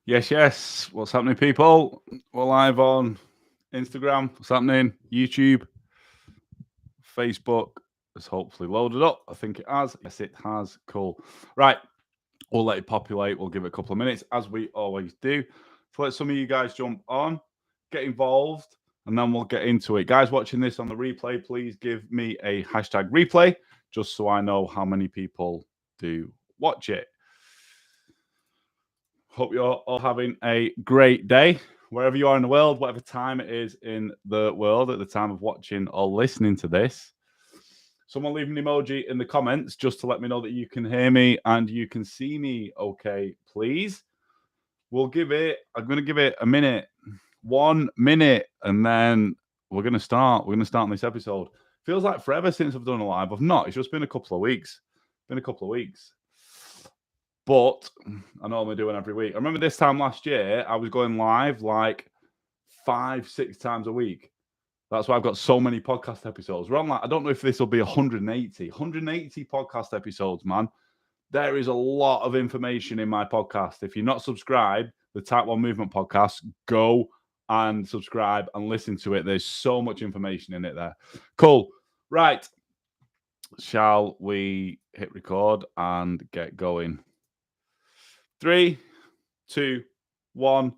Yes, yes. What's happening, people? We're live on Instagram. What's happening? YouTube, Facebook has hopefully loaded up. I think it has. Yes, it has. Cool. Right. We'll let it populate. We'll give it a couple of minutes, as we always do. So let some of you guys jump on, get involved, and then we'll get into it. Guys watching this on the replay, please give me a hashtag replay, just so I know how many people do watch it. Hope you're all having a great day, wherever you are in the world, whatever time it is in the world at the time of watching or listening to this. Someone leave an emoji in the comments just to let me know that you can hear me and you can see me okay, please. I'm going to give it a minute, 1 minute, and then we're going to start. We're going to start on this episode. Feels like forever since I've done a live. I've not. It's just been a couple of weeks. But I normally do one every week. I remember this time last year, I was going live like 5-6 times a week. That's why I've got so many podcast episodes. We're on like, I don't know if this will be 180 podcast episodes, man. There is a lot of information in my podcast. If you're not subscribed, the Type 1 Movement podcast, go and subscribe and listen to it. There's so much information in it there. Cool. Right. Shall we hit record and get going? 3, 2, 1.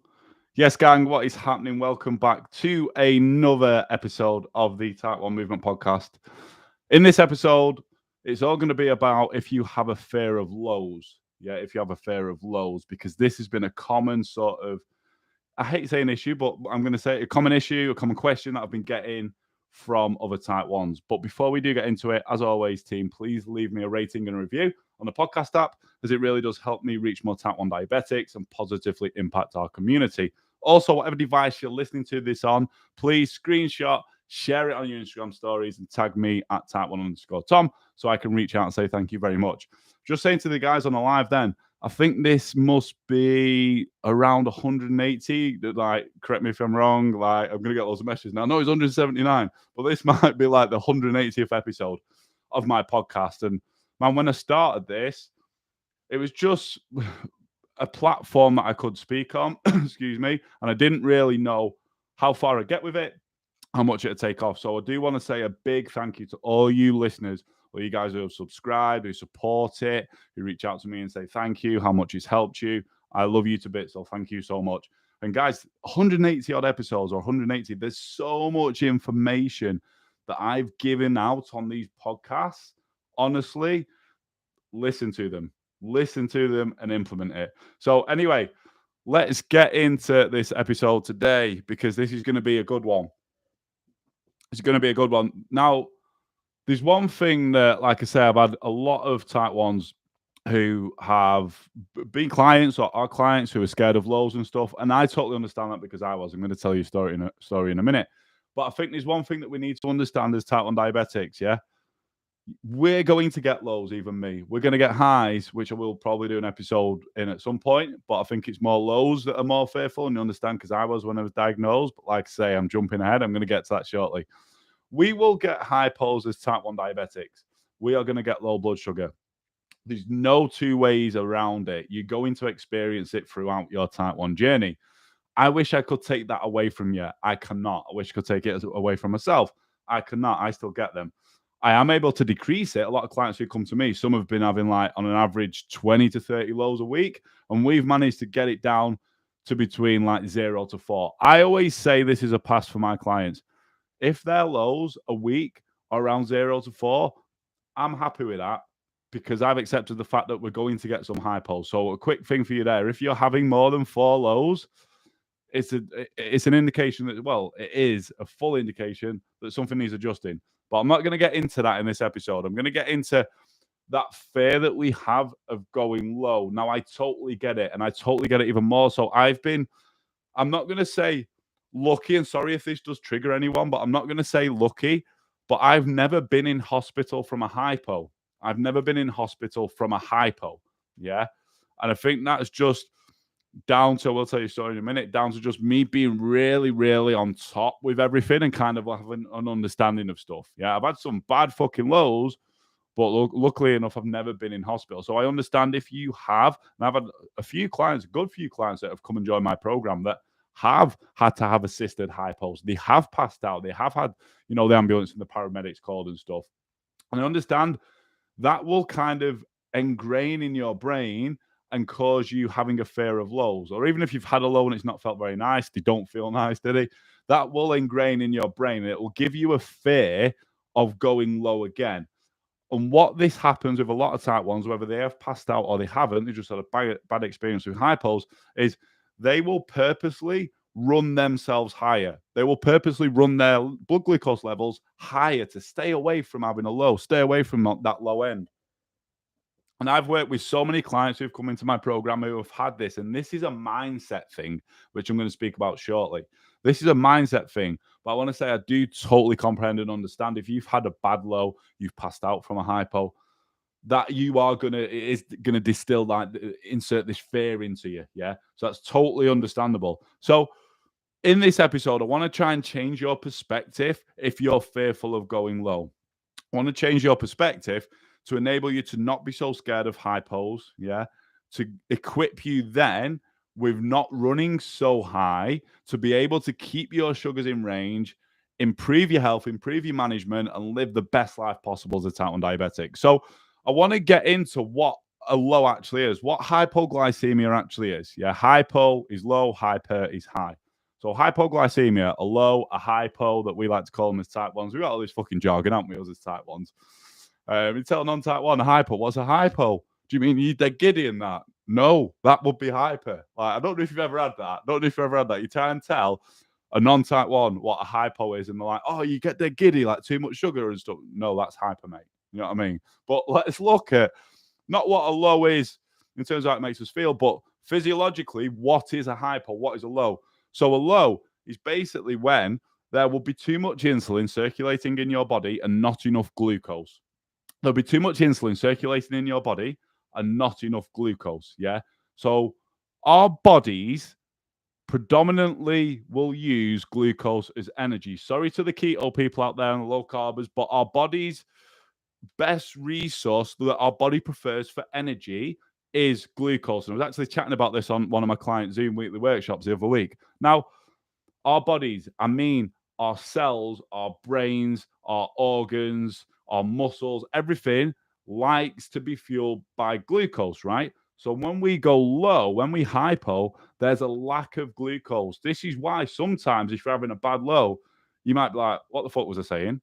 Yes, gang, what is happening? Welcome back to another episode of the Type 1 Movement podcast. In this episode, it's all going to be about if you have a fear of lows. Yeah, if you have a fear of lows, because this has been a common sort of, I hate saying issue, but I'm going to say a common issue, a common question that I've been getting from other Type 1s. But before we do get into it, as always, team, please leave me a rating and a review on the podcast app, as it really does help me reach more Type 1 diabetics and positively impact our community. Also, whatever device you're listening to this on, please screenshot, share it on your Instagram stories, and tag me at type1_Tom so I can reach out and say thank you very much. Just saying to the guys on the live then, I think this must be around 180. Like, correct me if I'm wrong. Like, I'm going to get loads of messages now. No, it's 179, but this might be like the 180th episode of my podcast. And man, when I started this, it was just a platform that I could speak on, excuse me, and I didn't really know how far I'd get with it, how much it'd take off. So I do want to say a big thank you to all you listeners, all you guys who have subscribed, who support it, who reach out to me and say thank you, how much it's helped you. I love you to bits, so thank you so much. And guys, 180 odd episodes or 180, there's so much information that I've given out on these podcasts. Honestly, listen to them and implement it. So anyway, let's get into this episode today, because this is going to be a good one. It's going to be a good one. Now, there's one thing that, like I say, I've had a lot of Type 1s who have been clients or are clients who are scared of lows and stuff. And I totally understand that, because I was. I'm going to tell you a story in a minute. But I think there's one thing that we need to understand as Type 1 diabetics, yeah? We're going to get lows, even me. We're going to get highs, which I will probably do an episode in at some point. But I think it's more lows that are more fearful. And you understand, because I was when I was diagnosed. But like I say, I'm jumping ahead. I'm going to get to that shortly. We will get hypos as Type 1 diabetics. We are going to get low blood sugar. There's no two ways around it. You're going to experience it throughout your Type 1 journey. I wish I could take that away from you. I cannot. I wish I could take it away from myself. I cannot. I still get them. I am able to decrease it. A lot of clients who come to me, some have been having like on an average 20 to 30 lows a week, and we've managed to get it down to between like 0 to 4. I always say this is a pass for my clients. If their lows a week are around 0 to 4, I'm happy with that, because I've accepted the fact that we're going to get some hypos. So a quick thing for you there: if you're having more than 4 lows, it's an indication that, well, it is a full indication that something needs adjusting. But I'm not going to get into that in this episode. I'm going to get into that fear that we have of going low. Now, I totally get it, and I totally get it even more. So I'm not going to say lucky, and sorry if this does trigger anyone, but I'm not going to say lucky, but I've never been in hospital from a hypo. I've never been in hospital from a hypo. Yeah. And I think that's just down to, we'll tell you a story in a minute, down to just me being really, really on top with everything and kind of having an understanding of stuff. Yeah, I've had some bad fucking lows, But luckily enough, I've never been in hospital. So I understand if you have, and I've had a few clients, a good few clients that have come and joined my program that have had to have assisted hypos. They have passed out. They have had, the ambulance and the paramedics called and stuff. And I understand that will kind of ingrain in your brain and cause you having a fear of lows. Or even if you've had a low and it's not felt very nice, they don't feel nice, do they? That will ingrain in your brain. It will give you a fear of going low again. And what this happens with a lot of type 1s, whether they have passed out or they haven't, they just had a bad experience with hypos, is they will purposely run themselves higher. They will purposely run their blood glucose levels higher to stay away from having a low, stay away from that low end. And I've worked with so many clients who've come into my program who have had this, and this is a mindset thing, which I'm going to speak about shortly. This is a mindset thing, but I want to say I do totally comprehend and understand if you've had a bad low, you've passed out from a hypo, that you are is gonna distill insert this fear into you. Yeah. So that's totally understandable. So in this episode, I want to try and change your perspective if you're fearful of going low. I want to change your perspective to enable you to not be so scared of hypos. Yeah. To equip you then with not running so high, to be able to keep your sugars in range, improve your health, improve your management, and live the best life possible as a type 1 diabetic. So I want to get into what a low actually is, what hypoglycemia actually is. Yeah, hypo is low, hyper is high. So hypoglycemia, a low, a hypo that we like to call them as type 1s. We've got all this fucking jargon, haven't we, us as type 1s? You tell a non-type 1 a hypo. What's a hypo? Do you mean you're dead giddy in that? No, that would be hyper. Like, I don't know if you've ever had that. You try and tell a non-type 1 what a hypo is, and they're like, oh, you get dead giddy, like too much sugar and stuff. No, that's hyper, mate. You know what I mean? But let's look at not what a low is in terms of how it makes us feel, but physiologically, what is a hypo? What is a low? So a low is basically when there will be too much insulin circulating in your body and not enough glucose. There'll be too much insulin circulating in your body and not enough glucose. Yeah. So our bodies predominantly will use glucose as energy. Sorry to the keto people out there and the low carbers, but our body's best resource that our body prefers for energy is glucose. And I was actually chatting about this on one of my client Zoom weekly workshops the other week. Now, our bodies, our cells, our brains, our organs, our muscles, everything likes to be fueled by glucose, right? So when we go low, when we hypo, there's a lack of glucose. This is why sometimes if you're having a bad low, you might be like, what the fuck was I saying?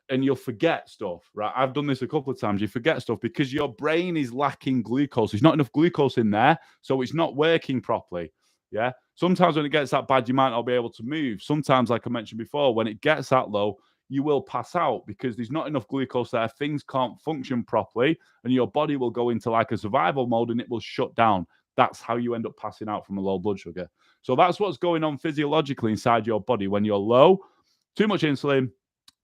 And you'll forget stuff, right? I've done this a couple of times. You forget stuff because your brain is lacking glucose. There's not enough glucose in there, so it's not working properly. Yeah. Sometimes when it gets that bad, you might not be able to move. Sometimes, like I mentioned before, when it gets that low, you will pass out because there's not enough glucose there. Things can't function properly, and your body will go into like a survival mode and it will shut down. That's how you end up passing out from a low blood sugar. So that's what's going on physiologically inside your body when you're low. Too much insulin,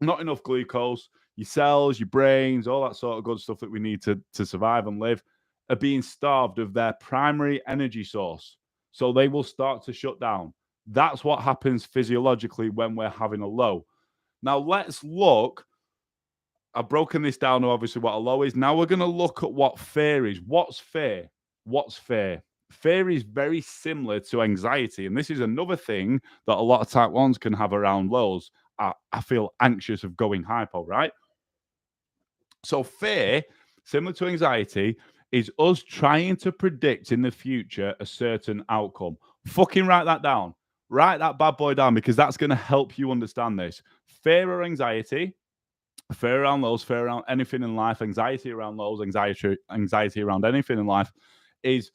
not enough glucose, your cells, your brains, all that sort of good stuff that we need to survive and live are being starved of their primary energy source. So they will start to shut down. That's what happens physiologically when we're having a low. Now let's look. I've broken this down to obviously what a low is. Now we're going to look at what fear is. What's fear? What's fear? Fear is very similar to anxiety. And this is another thing that a lot of type 1s can have around lows. I feel anxious of going hypo, right? So fear, similar to anxiety, is us trying to predict in the future a certain outcome. Fucking write that down. Write that bad boy down because that's going to help you understand this. Fear or anxiety, fear around lows, fear around anything in life, anxiety around lows, anxiety around anything in life is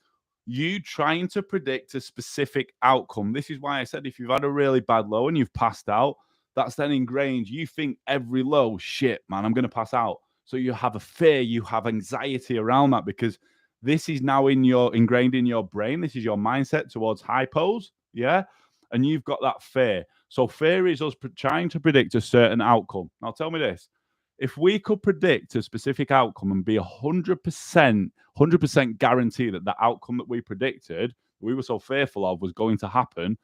you trying to predict a specific outcome. This is why I said if you've had a really bad low and you've passed out, that's then ingrained. You think every low, shit, man, I'm going to pass out. So you have a fear, you have anxiety around that because this is now ingrained in your brain. This is your mindset towards hypos, yeah? And you've got that fear. So fear is us trying to predict a certain outcome. Now tell me this. If we could predict a specific outcome and be 100% guarantee that the outcome that we predicted, we were so fearful of was going to happen,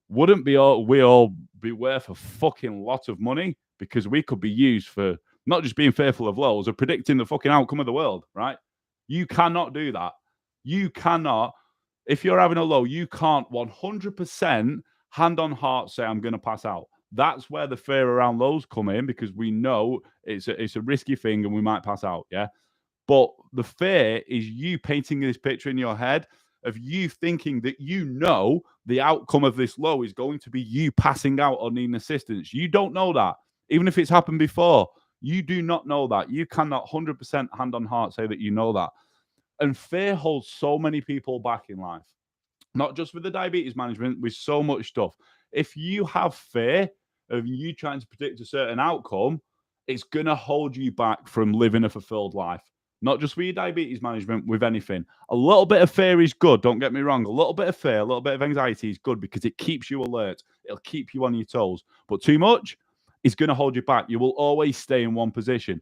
wouldn't we all be worth a fucking lot of money? Because we could be used for not just being fearful of lows, of predicting the fucking outcome of the world, right? You cannot do that. You cannot, if you're having a low, you can't 100% hand on heart say, I'm going to pass out. That's where the fear around lows come in, because we know it's a risky thing and we might pass out, yeah? But the fear is you painting this picture in your head of you thinking that you know the outcome of this low is going to be you passing out or needing assistance. You don't know that. Even if it's happened before, you do not know that. You cannot 100% hand on heart say that you know that. And fear holds so many people back in life, not just with the diabetes management, with so much stuff. If you have fear of you trying to predict a certain outcome, it's going to hold you back from living a fulfilled life. Not just with your diabetes management, with anything. A little bit of fear is good, don't get me wrong. A little bit of fear, a little bit of anxiety is good because it keeps you alert. It'll keep you on your toes. But too much is going to hold you back. You will always stay in one position.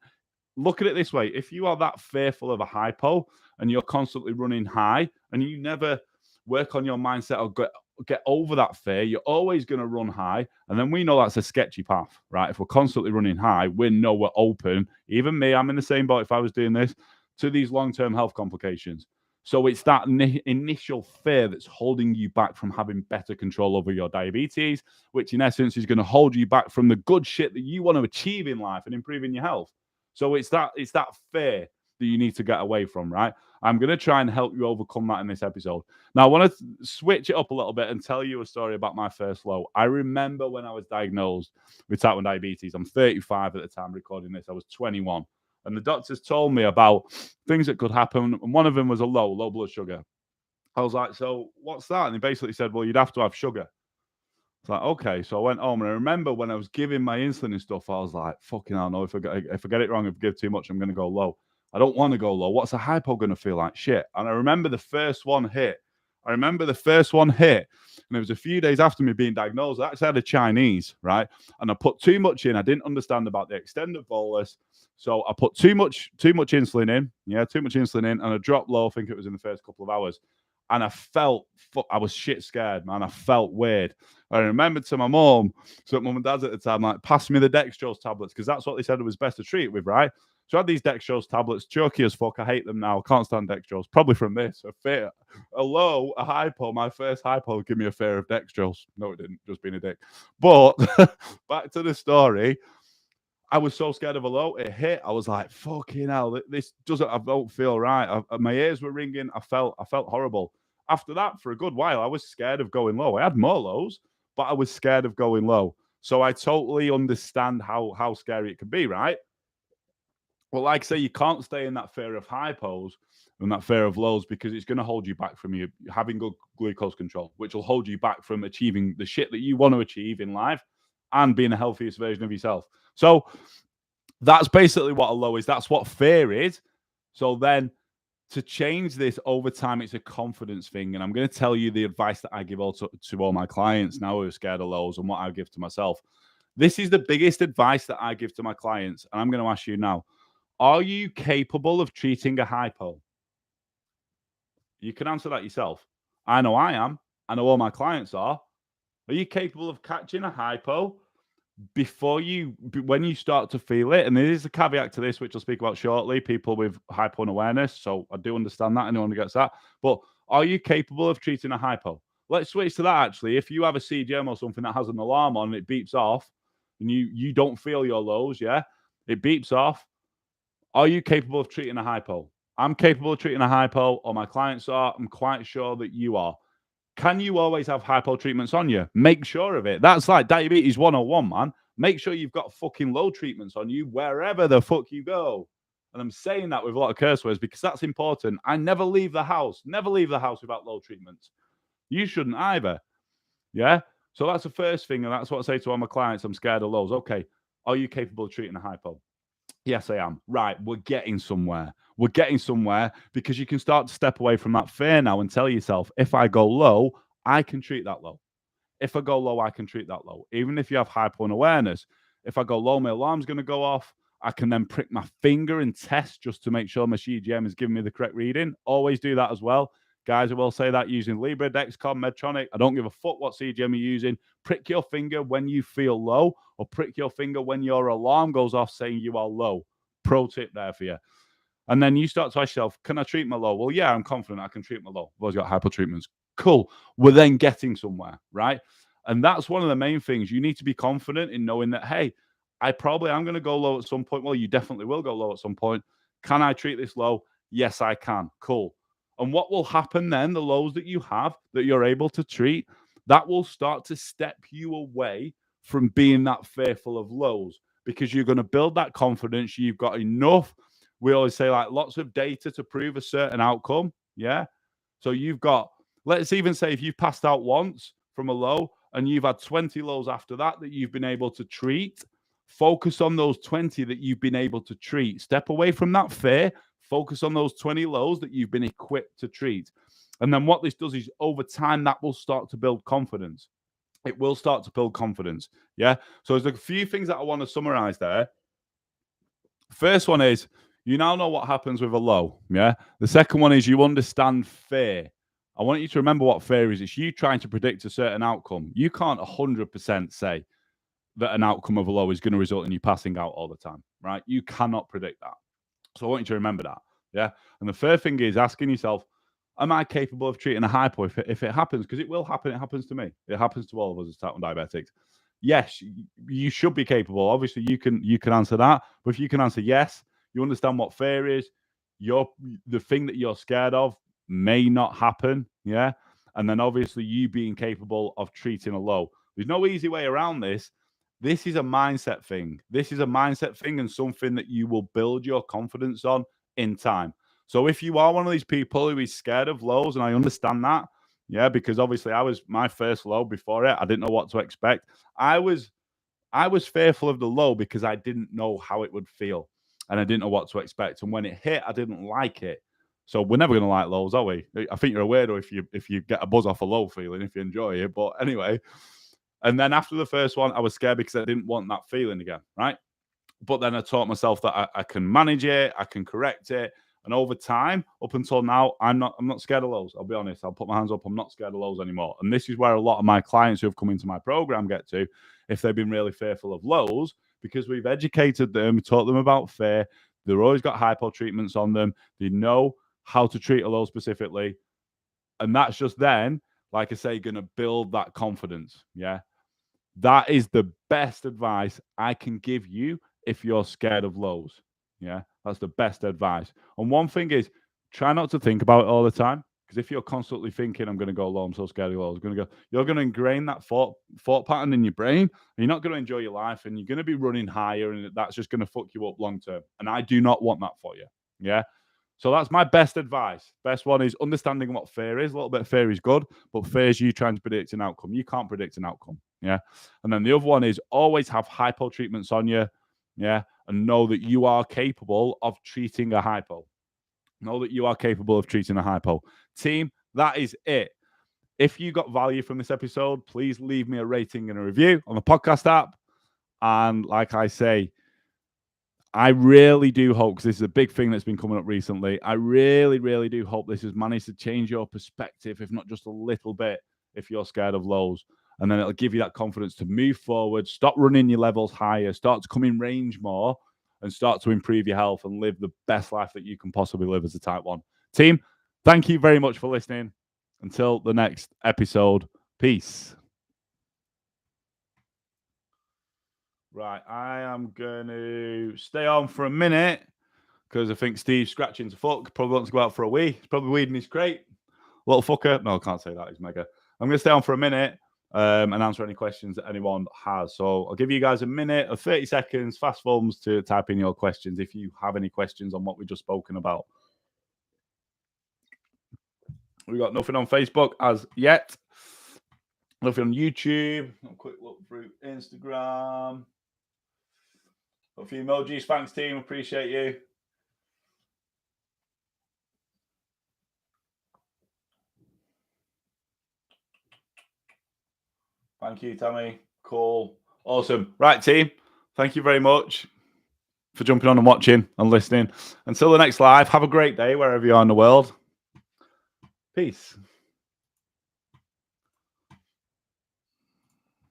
Look at it this way. If you are that fearful of a hypo and you're constantly running high and you never work on your mindset or get over that fear, you're always going to run high. And then we know that's a sketchy path, right? If we're constantly running high, we know we're open. Even me, I'm in the same boat if I was doing this, to these long-term health complications. So it's that initial fear that's holding you back from having better control over your diabetes, which in essence is going to hold you back from the good shit that you want to achieve in life and improving your health. So it's that fear that you need to get away from, right? I'm going to try and help you overcome that in this episode. Now, I want to switch it up a little bit and tell you a story about my first low. I remember when I was diagnosed with type 1 diabetes. I'm 35 at the time recording this. I was 21. And the doctors told me about things that could happen. And one of them was a low blood sugar. I was like, so what's that? And they basically said, well, you'd have to have sugar. It's like, okay. So I went home, and I remember when I was giving my insulin and stuff, I was like, fucking hell, no, if I get it wrong, if I give too much, I'm going to go low. I don't want to go low. What's a hypo going to feel like? Shit. And I remember the first one hit. And it was a few days after me being diagnosed. I actually had a Chinese, right? And I put too much in. I didn't understand about the extended bolus. So I put too much insulin in. Yeah, too much insulin in. And I dropped low. I think it was in the first couple of hours. And I was shit scared, man. I felt weird. I remembered to my mom, so mum and dad's at the time, like, pass me the dextrose tablets, because that's what they said it was best to treat it with, right? So I had these dextrose tablets, chunky as fuck. I hate them now. I can't stand dextrose. Probably from this. A hypo, my first hypo, give me a fear of dextrose. No, it didn't. Just being a dick. But back to the story. I was so scared of a low. It hit. I was like, fucking hell, I don't feel right. My ears were ringing. I felt horrible. After that, for a good while, I was scared of going low. I had more lows, but I was scared of going low. So I totally understand how scary it can be, right? Well, like I say, you can't stay in that fear of hypos and that fear of lows, because it's going to hold you back from you having good glucose control, which will hold you back from achieving the shit that you want to achieve in life and being the healthiest version of yourself. So that's basically what a low is. That's what fear is. So then to change this over time, it's a confidence thing. And I'm going to tell you the advice that I give to all my clients now who are scared of lows, and what I give to myself. This is the biggest advice that I give to my clients. And I'm going to ask you now, are you capable of treating a hypo? You can answer that yourself. I know I am. I know all my clients are. Are you capable of catching a hypo when you start to feel it? And there is a caveat to this, which I'll speak about shortly, people with hypo unawareness. So I do understand that. Anyone who gets that. But are you capable of treating a hypo? Let's switch to that, actually. If you have a CGM or something that has an alarm on and it beeps off, and you don't feel your lows, yeah? It beeps off. Are you capable of treating a hypo? I'm capable of treating a hypo, or my clients are. I'm quite sure that you are. Can you always have hypo treatments on you? Make sure of it. That's like diabetes 101, man. Make sure you've got fucking low treatments on you wherever the fuck you go. And I'm saying that with a lot of curse words because that's important. I never leave the house without low treatments. You shouldn't either. Yeah? So that's the first thing. And that's what I say to all my clients. I'm scared of lows. Okay. Are you capable of treating a hypo? Yes, I am. Right. We're getting somewhere. Because you can start to step away from that fear now and tell yourself, if I go low, I can treat that low. If I go low, I can treat that low. Even if you have hypo unawareness, if I go low, my alarm's going to go off. I can then prick my finger and test just to make sure my CGM is giving me the correct reading. Always do that as well. Guys, I will say that using Libre, Dexcom, Medtronic, I don't give a fuck what CGM you're using. Prick your finger when you feel low, or prick your finger when your alarm goes off saying you are low. Pro tip there for you. And then you start to ask yourself, can I treat my low? Well, yeah, I'm confident I can treat my low. I've always got hypo treatments. Cool. We're then getting somewhere, right? And that's one of the main things. You need to be confident in knowing that, hey, I probably am going to go low at some point. Well, you definitely will go low at some point. Can I treat this low? Yes, I can. Cool. And what will happen then, the lows that you have that you're able to treat, that will start to step you away from being that fearful of lows, because you're going to build that confidence. You've got enough. We always say, like, lots of data to prove a certain outcome. Yeah. So you've got, let's even say if you've passed out once from a low and you've had 20 lows after that you've been able to treat, focus on those 20 that you've been able to treat. Step away from that fear. Focus on those 20 lows that you've been equipped to treat. And then what this does is over time, that will start to build confidence. It will start to build confidence. Yeah. So there's a few things that I want to summarize there. First one is, you now know what happens with a low. Yeah. The second one is you understand fear. I want you to remember what fear is. It's you trying to predict a certain outcome. You can't 100% say that an outcome of a low is going to result in you passing out all the time, right? You cannot predict that. So I want you to remember that. Yeah. And the third thing is asking yourself, am I capable of treating a hypo if it happens? Because it will happen. It happens to me. It happens to all of us as type 1 diabetics. Yes, you should be capable. Obviously, you can answer that. But if you can answer yes, you understand what fear is, the thing that you're scared of may not happen. Yeah. And then obviously you being capable of treating a low. There's no easy way around this. This is a mindset thing. This is a mindset thing and something that you will build your confidence on in time. So if you are one of these people who is scared of lows, and I understand that, yeah, because obviously I was my first low before it. I didn't know what to expect. I was fearful of the low because I didn't know how it would feel and I didn't know what to expect. And when it hit, I didn't like it. So we're never going to like lows, are we? I think you're a weirdo if you get a buzz off a low feeling, if you enjoy it. But anyway. And then after the first one, I was scared because I didn't want that feeling again, right? But then I taught myself that I can manage it, I can correct it. And over time, up until now, I'm not scared of lows. I'll be honest. I'll put my hands up. I'm not scared of lows anymore. And this is where a lot of my clients who have come into my program get to, if they've been really fearful of lows, because we've educated them, taught them about fear. They've always got hypo treatments on them. They know how to treat a low specifically. And that's just then, like I say, going to build that confidence. Yeah. That is the best advice I can give you if you're scared of lows. Yeah. That's the best advice. And one thing is, try not to think about it all the time. Because if you're constantly thinking, I'm going to go low, I'm so scared of low, you're going to ingrain that thought pattern in your brain. And you're not going to enjoy your life. And you're going to be running higher. And that's just going to fuck you up long term. And I do not want that for you. Yeah. So that's my best advice. Best one is understanding what fear is. A little bit of fear is good, but fear is you trying to predict an outcome. You can't predict an outcome. Yeah. And then the other one is always have hypo treatments on you. Yeah. And know that you are capable of treating a hypo. Know that you are capable of treating a hypo. Team, that is it. If you got value from this episode, please leave me a rating and a review on the podcast app. And like I say, I really do hope, because this is a big thing that's been coming up recently, I really, really do hope this has managed to change your perspective, if not just a little bit, if you're scared of lows. And then it'll give you that confidence to move forward, stop running your levels higher, start to come in range more, and start to improve your health and live the best life that you can possibly live as a type 1. Team, thank you very much for listening. Until the next episode, peace. Right, I am going to stay on for a minute because I think Steve's scratching to fuck. Probably wants to go out for a wee. He's probably weeding his crate. Little fucker. No, I can't say that. He's mega. I'm going to stay on for a minute and answer any questions that anyone has. So I'll give you guys a minute or 30 seconds, fast forms, to type in your questions if you have any questions on what we've just spoken about. We've got nothing on Facebook as yet. Nothing on YouTube. A quick look through Instagram. A few emojis. Thanks, team. Appreciate you. Thank you, Tammy. Cool. Awesome. Right, team. Thank you very much for jumping on and watching and listening. Until the next live, have a great day wherever you are in the world. Peace.